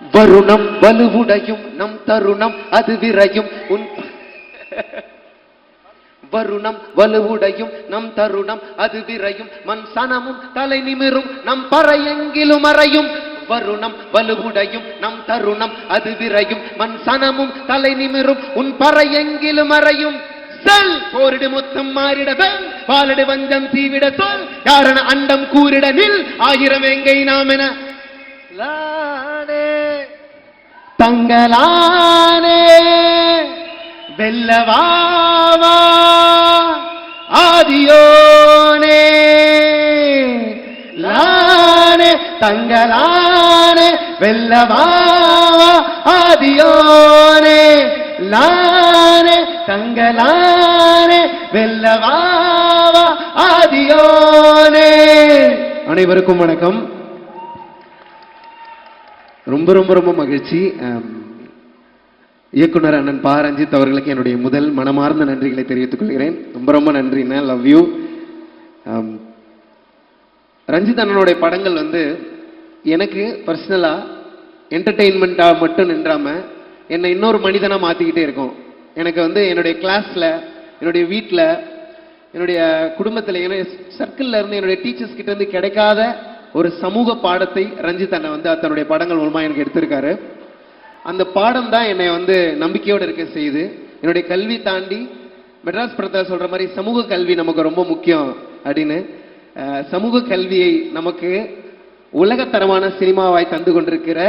வருணம் வலுவுடையும் நம் தருணம் அது விரையும் உன் வருணம் வலுவுடையும் நம் தருணம் அது விரையும் மண் சனமும் தலை நிமிரும் நம் பறையெங்கிலும் அறையும் வருணம் வலுவுடையும் நம் தருணம் அது விரையும் மண் சனமும் தலை நிமிரும் உன் பறையெங்கிலும் அறையும் செல் போரிடு முத்தம் மாறிட வெல் பாலடு வஞ்சம் தீவிட சொல் காரண அண்டம் கூறிட நில் ஆயிரம் எங்கை நாம் என தங்களானே வெல்லவாவா ஆதியோனே லானே தங்களானே வெல்லவாவா ஆதியோனே லானே தங்களானே வெல்லவாவா ஆதியோனே. அனைவருக்கும் வணக்கம். ரொம்ப ரொம்ப ரொம்ப மகிழ்ச்சி. இயக்குனர் அண்ணன் பா ரஞ்சித் அவர்களுக்கு என்னுடைய முதல் மனமார்ந்த நன்றிகளை தெரிவித்துக் கொள்கிறேன். ரொம்ப ரொம்ப நன்றிண்ணா, லவ் யூ. ரஞ்சித் அண்ணனுடைய படங்கள் எனக்கு பர்சனலா என்டர்டெயின்மெண்டா மட்டும் நின்றாம என்னை இன்னொரு மனிதனா மாத்திக்கிட்டே இருக்கும். எனக்கு என்னுடைய கிளாஸ்ல, என்னுடைய வீட்டில், என்னுடைய குடும்பத்தில், என்னுடைய சர்க்கிள்ல இருந்து, என்னுடைய டீச்சர்ஸ் கிட்ட இருந்து கிடைக்காத ஒரு சமூக பாடத்தை ரஞ்சித் அண்ணன் தன்னுடைய படங்கள் மூலமா எனக்கு எடுத்திருக்காரு. அந்த பாடம் தான் என்னை நம்பிக்கையோடு இருக்க செய்யுது. என்னுடைய கல்வி தாண்டி மெட்ராஸ் படத்தில் சொல்ற மாதிரி சமூக கல்வி நமக்கு ரொம்ப முக்கியம் அப்படின்னு சமூக கல்வியை நமக்கு உலகத்தரமான சினிமாவாய் தந்து கொண்டிருக்கிற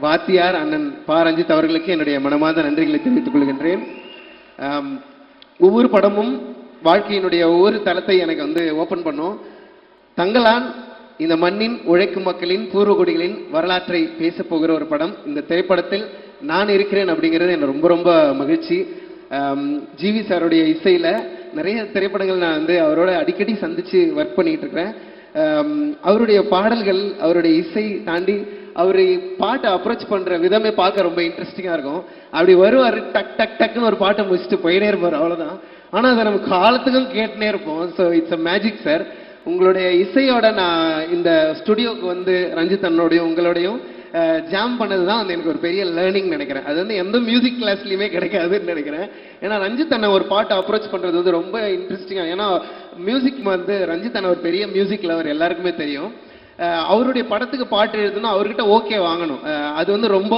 வாத்தியார் அண்ணன் பா ரஞ்சித் அவர்களுக்கு என்னுடைய மனமார்ந்த நன்றிகளை தெரிவித்துக் கொள்கின்றேன். ஒவ்வொரு படமும் வாழ்க்கையினுடைய ஒவ்வொரு தளத்தை எனக்கு ஓபன் பண்ணும். தங்களான் இந்த மண்ணின் உழைக்கும் மக்களின் பூர்வகுடிகளின் வரலாற்றை பேச போகிற ஒரு படம். இந்த திரைப்படத்தில் நான் இருக்கிறேன் அப்படிங்கிறது எனக்கு ரொம்ப ரொம்ப மகிழ்ச்சி. ஜிவி சாருடைய இசையில நிறைய திரைப்படங்கள் நான் அவரோட அடிக்கடி சந்திச்சு ஒர்க் பண்ணிட்டு இருக்கிறேன். அவருடைய பாடல்கள், அவருடைய இசை தாண்டி அவரு பாட்டை அப்ரோச் பண்ற விதமே பார்க்க ரொம்ப இன்ட்ரெஸ்டிங்கா இருக்கும். அப்படி வருவாரு, டக் டக் டக்குன்னு ஒரு பாட்டை முடிச்சுட்டு போயினே இருப்பார், அவ்வளவுதான். ஆனா அதை நம்ம காலத்துக்கும் கேட்டுனே இருப்போம். So it's a magic sir. உங்களுடைய இசையோட நான் இந்த ஸ்டுடியோக்கு ரஞ்சித் அண்ணனோடையும் உங்களோடையும் ஜாம் பண்ணது தான் எனக்கு ஒரு பெரிய லேர்னிங் நினைக்கிறேன். அது எந்த மியூசிக் கிளாஸ்லையுமே கிடைக்காதுன்னு நினைக்கிறேன். ஏன்னா ரஞ்சித் அண்ணன் ஒரு பாட்டை அப்ரோச் பண்றது ரொம்ப இன்ட்ரெஸ்டிங்காக. ஏன்னா மியூசிக் ரஞ்சித் அண்ணன் ஒரு பெரிய மியூசிக் லவர், எல்லாருக்குமே தெரியும். அவருடைய படத்துக்கு பாட்டு எழுதுனா அவர்கிட்ட ஓகே வாங்கணும். அது ரொம்ப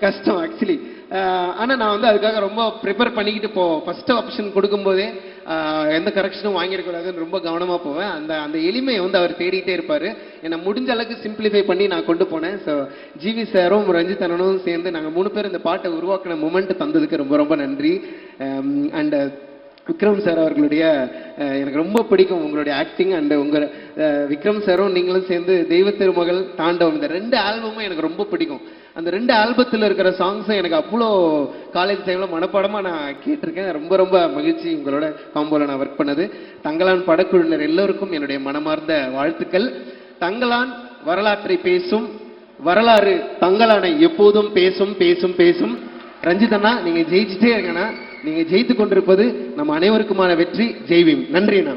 கஷ்டம் ஆக்சுவலி. ஆனால் நான் அதுக்காக ரொம்ப ப்ரிப்பேர் பண்ணிக்கிட்டு ஃபர்ஸ்ட் ஆப்ஷன் கொடுக்கும்போதே எந்த கரெக்ஷனும் வாங்கிடக்கூடாதுன்னு ரொம்ப கவனமாக போவேன். அந்த எளிமையை அவர் தேடிட்டே இருப்பார். என்னை முடிஞ்ச அளவுக்கு சிம்பிளிஃபை பண்ணி நான் கொண்டு போனேன். ஸோ ஜிவி சாரும் ரஞ்சித் அண்ணனும் சேர்ந்து நாங்கள் 3 பேர் இந்த பாட்டை உருவாக்கின மூமெண்ட் தந்ததுக்கு ரொம்ப ரொம்ப நன்றி. அண்ட் விக்ரம் சார் அவர்களுடைய எனக்கு ரொம்ப பிடிக்கும் உங்களுடைய ஆக்டிங். அண்ட் உங்கள் விக்ரம் சாரும் நீங்களும் சேர்ந்து தெய்வ திருமகள், தாண்டவம், இந்த 2 ஆல்பமும் எனக்கு ரொம்ப பிடிக்கும். அந்த 2 ஆல்பத்தில் இருக்கிற சாங்ஸும் எனக்கு அவ்வளோ காலேஜ் டைமில் மனப்பாடமாக நான் கேட்டிருக்கேன். ரொம்ப ரொம்ப மகிழ்ச்சி உங்களோட காம்போல நான் ஒர்க் பண்ணது. தங்களான் படக்குழுவினர் எல்லோருக்கும் என்னுடைய மனமார்ந்த வாழ்த்துக்கள். தங்களான் வரலாற்றை பேசும், வரலாறு தங்களானை எப்போதும் பேசும் பேசும் பேசும். ரஞ்சித் அண்ணா, நீங்க ஜெயிச்சுட்டே இருக்கண்ணா. நீங்க ஜெயித்து கொண்டிருப்பது நம் அனைவருக்குமான வெற்றி. ஜெய்வீம். நன்றி அண்ணா.